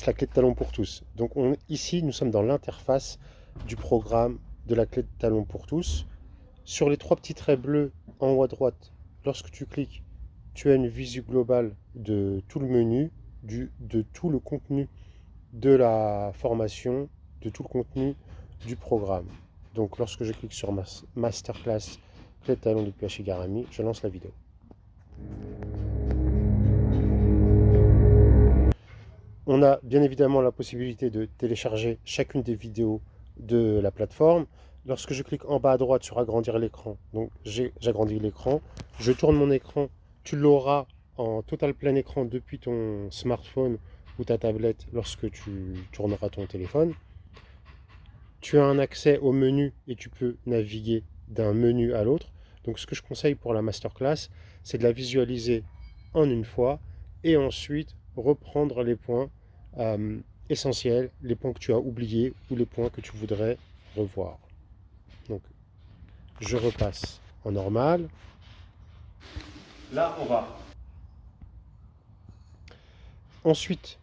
c'est la clé de talon pour tous. Donc ici, nous sommes dans l'interface du programme de la clé de talon pour tous. Sur les trois petits traits bleus en haut à droite, lorsque tu cliques, tu as une visu globale de tout le menu, de tout le contenu de la formation, de tout le contenu du programme. Donc lorsque je clique sur Masterclass clé de talon depuis Shigarami, je lance la vidéo. On a bien évidemment la possibilité de télécharger chacune des vidéos de la plateforme. Lorsque je clique en bas à droite sur agrandir l'écran, donc j'agrandis l'écran, je tourne mon écran, tu l'auras en total plein écran depuis ton smartphone ou ta tablette lorsque tu tourneras ton téléphone. Tu as un accès au menu et tu peux naviguer d'un menu à l'autre. Donc ce que je conseille pour la masterclass, c'est de la visualiser en une fois et ensuite reprendre les points essentiels, les points que tu as oubliés ou les points que tu voudrais revoir. Donc je repasse en normal. Là, on va. Ensuite,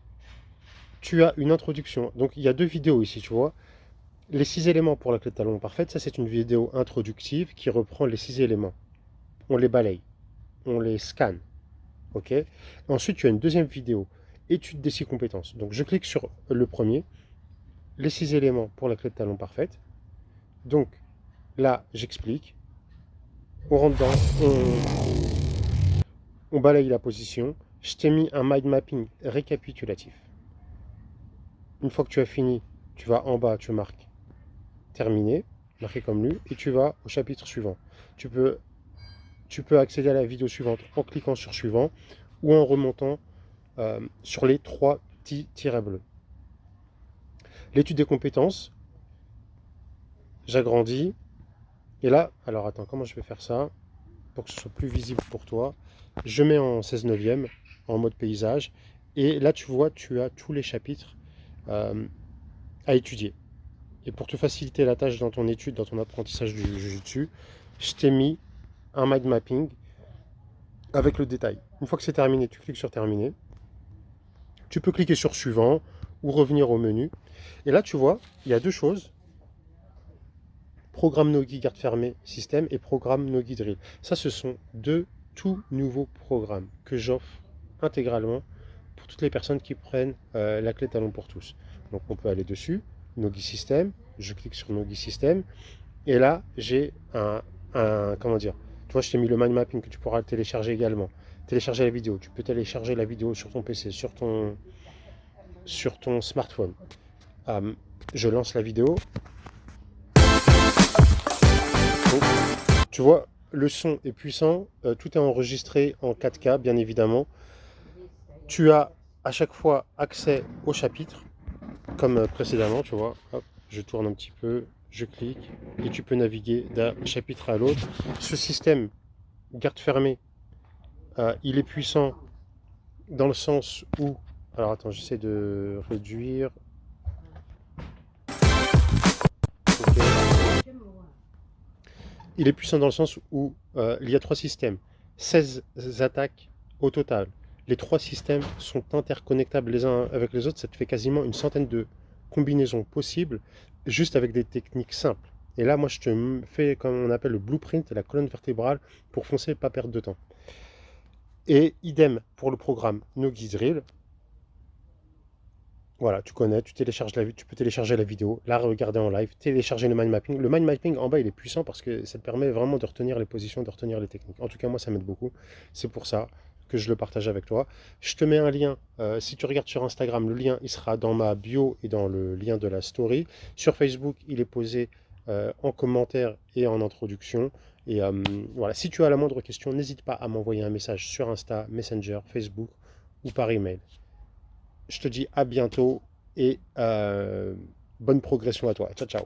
tu as une introduction. Donc il y a deux vidéos ici, tu vois. Les 6 éléments pour la clé de talon parfaite, ça c'est une vidéo introductive qui reprend les 6 éléments. On les balaye, on les scanne. Ok. Ensuite, tu as une deuxième vidéo, étude des 6 compétences. Donc je clique sur le premier, les 6 éléments pour la clé de talon parfaite. Donc là, j'explique. On rentre on balaye la position. Je t'ai mis un mind mapping récapitulatif. Une fois que tu as fini, tu vas en bas, tu marques terminé, marqué comme lu, et tu vas au chapitre suivant. Tu peux accéder à la vidéo suivante en cliquant sur suivant ou en remontant sur les trois petits tirets bleus. L'étude des compétences, j'agrandis. Et là, alors attends, comment je vais faire ça pour que ce soit plus visible pour toi? Je mets en 16 neuvième, en mode paysage. Et là, tu vois, tu as tous les chapitres à étudier. Et pour te faciliter la tâche dans ton étude, dans ton apprentissage du Jujutsu, je t'ai mis un mind mapping avec le détail. Une fois que c'est terminé, tu cliques sur terminer. Tu peux cliquer sur suivant ou revenir au menu. Et là, tu vois, il y a deux choses. Programme Nogi garde fermée système et programme Nogi drill. Ça, ce sont deux tout nouveaux programmes que j'offre intégralement pour toutes les personnes qui prennent la clé talon pour tous. Donc, on peut aller dessus, Nogi système. Je clique sur Nogi système. Et là, j'ai comment dire, tu vois, je t'ai mis le mind mapping que tu pourras télécharger également. Télécharger la vidéo. Tu peux télécharger la vidéo sur ton PC, sur ton smartphone. Je lance la vidéo. Donc, tu vois, le son est puissant. Tout est enregistré en 4K, bien évidemment. Tu as à chaque fois accès au chapitre, comme précédemment, tu vois. Hop, je tourne un petit peu, je clique, et tu peux naviguer d'un chapitre à l'autre. Ce système garde fermée, il est puissant dans le sens où... Alors attends, j'essaie de réduire. Okay. Il est puissant dans le sens où il y a trois systèmes, 16 attaques au total. Les trois systèmes sont interconnectables les uns avec les autres, ça te fait quasiment une centaine de combinaisons possibles, juste avec des techniques simples. Et là, moi, je te fais, comme on appelle le blueprint, la colonne vertébrale, pour foncer et pas perdre de temps. Et idem pour le programme Nogi Drill. Voilà, tu connais, tu peux télécharger la vidéo, la regarder en live, télécharger le mind mapping. Le mind mapping en bas, il est puissant parce que ça te permet vraiment de retenir les positions, de retenir les techniques. En tout cas, moi, ça m'aide beaucoup. C'est pour ça que je le partage avec toi. Je te mets un lien. Si tu regardes sur Instagram, le lien, il sera dans ma bio et dans le lien de la story. Sur Facebook, il est posé en commentaire et en introduction. Et voilà, si tu as la moindre question, n'hésite pas à m'envoyer un message sur Insta, Messenger, Facebook ou par email. Je te dis à bientôt et bonne progression à toi. Ciao, ciao.